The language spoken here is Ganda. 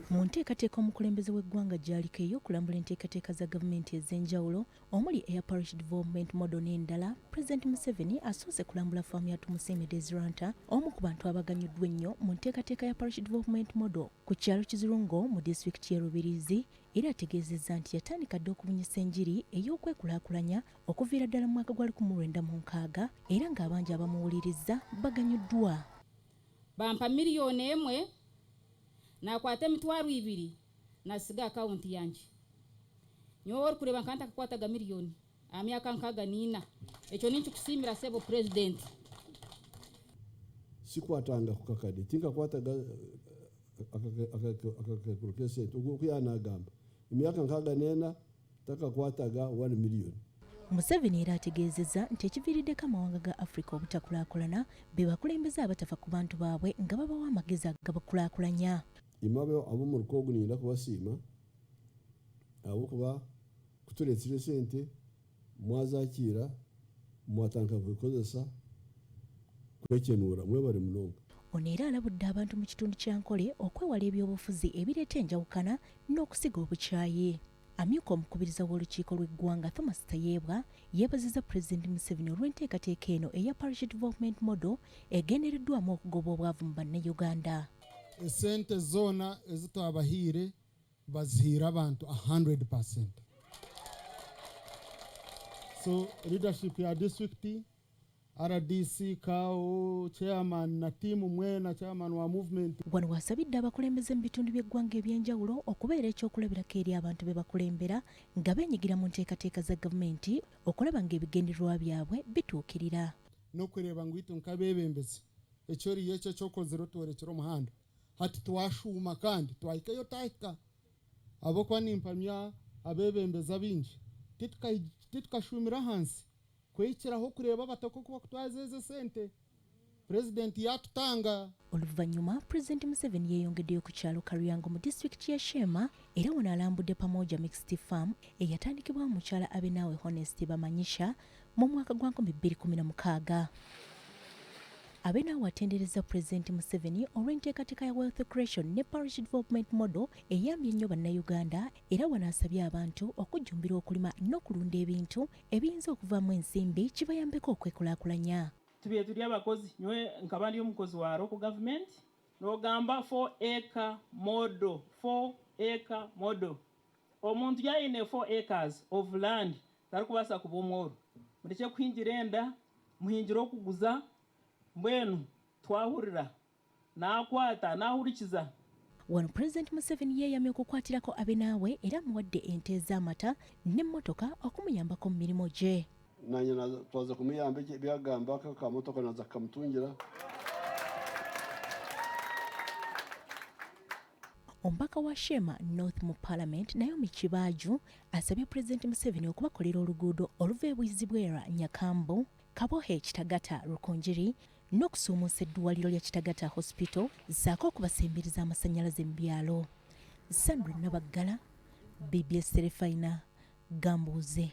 Mu nteekateeka omukulembeze w'eggwanga gy'aliko ey'okulambula enteekateeka za gavumenti ez'enjawulo omuli Air Parish Development Model n'endala, President Museveni asoose kulambula faamu ya Tumusiime Desiranta, omu ku bantu abaganyuddwa ennyo mu nteekateeka ya Parish Development Model ku kyalo Kizirungo mu disitulikiti y'e Rubirizi, era ategeezezza nti yatandika dda okubunyisa enjiri ey'okwekulaakulanya okuviira ddala mu mwaka gwa 1996 era ng'abangi abamuwulirizza baganyuddwa. Bampa miliyoni emwe nakwata emitwaro 2 nasiga akaunti yange nyowe ori kureba nkanta kakwataga miliyoni amyaka nkaga nina ekyo ninchikusimira sebo president sikwatanga kukakade tinka kwataga akakurukese ukuyana agamba emyaka nkaga nena takakwataga 1 million. Museveni era ategeezezza nti ekiviiriddeko amawanga ga Africa obutakulaakulana be bakulembeze abatafa ku bantu baabwe nga babawa amagezi agabakulaakulanya. Imabe abo mu rukogo ninda kubasiima abo kuba kuturetsire sente mwazakira mwatanka kukozesa kwekenura mwe bari munonga. Ono era alabudde abantu mu kitundu kya Nkole okwewala ebyobufuzi ebireeta enjawukana n'okusiga obukyayi. Amyuka omukubiriza w'olukiiko lw'eggwanga Thomas Tayebwa yeebazizza President Museveni olw'enteekateeka eno eya Parish Development Model egendereddwamu okugoba obwavu mu bannayuganda. Esente zona ezitwabahire bazihira abantu 100%. So leadership ya district RDC kao chairman na timu mwena chairman wa movement wano wasabidde abakulembeze mu bitundu by'eggwanga ebyenjawulo okubeera ekyokulabirako eri abantu be bakulembera nga beenyigira mu nteekateeka za gavumenti okulaba ng'ebigendererwa byabwe bituukirira n'okureba ngu itu nk'abeebembezi ekyori ekyo kyokozere otworekera omuhanda hati twashuuma kandi twahikayo tahika abokuba nimpamya abeebembeza bingi titukashumira hansi kweyikiraho kureba abatoko kuba kutwaza ezo sente president yatutanga. Oluvannyuma President Museveni yeeyongeddeyo ku kyalo Karyango mu disitulikiti ya Shema era wano alambudde Pamoja Mixed Farm eyatandikibwa mu mukyala Abenawe Honest Bamanyisha mu mwaka gwa 2016. Abenawe atenderezza President Museveni olw'enteekateeka ya Wealth Creation ne Parish Development Model eyambye ennyo bannayuganda era wanaasabye abantu okujjumbira okulima n'okulunda ebintu ebiyinza okuvaamu ensimbi kibayambeko okwekulaakulanya. Tubye tuli abakozi nyowe nkaba ndi omukozi wa local government n'ogamba 4 acre model omuntu yayine 4 acres of land tari kubasa kuba omworo mureke kuhingira enda muhingira okuguza mbwenu twahurira nakwata nahurikiza. Wano President Museveni yeeyamye okukwatirako Abenawe era muwadde ente ez'amata n'emmotoka okumuyambako mu mirimu gye. Nanye twaza kumuyamba byagamba kamotoka naza kamutungira. Ombaka wa Shema North mu Parliament Naomi Kibaaju asabye President Museveni okubakolera oluguudo oluva e Bwizibwera Nyakambu, Kabohe Kitagata Rukonjiri n'okusuumuusa eddwaliro lya Kitagata Hospital ssaako okubasemberiza amasannyalaze mu byalo. Sandra Nabaggala, BBS Terefayina, Gambuuze.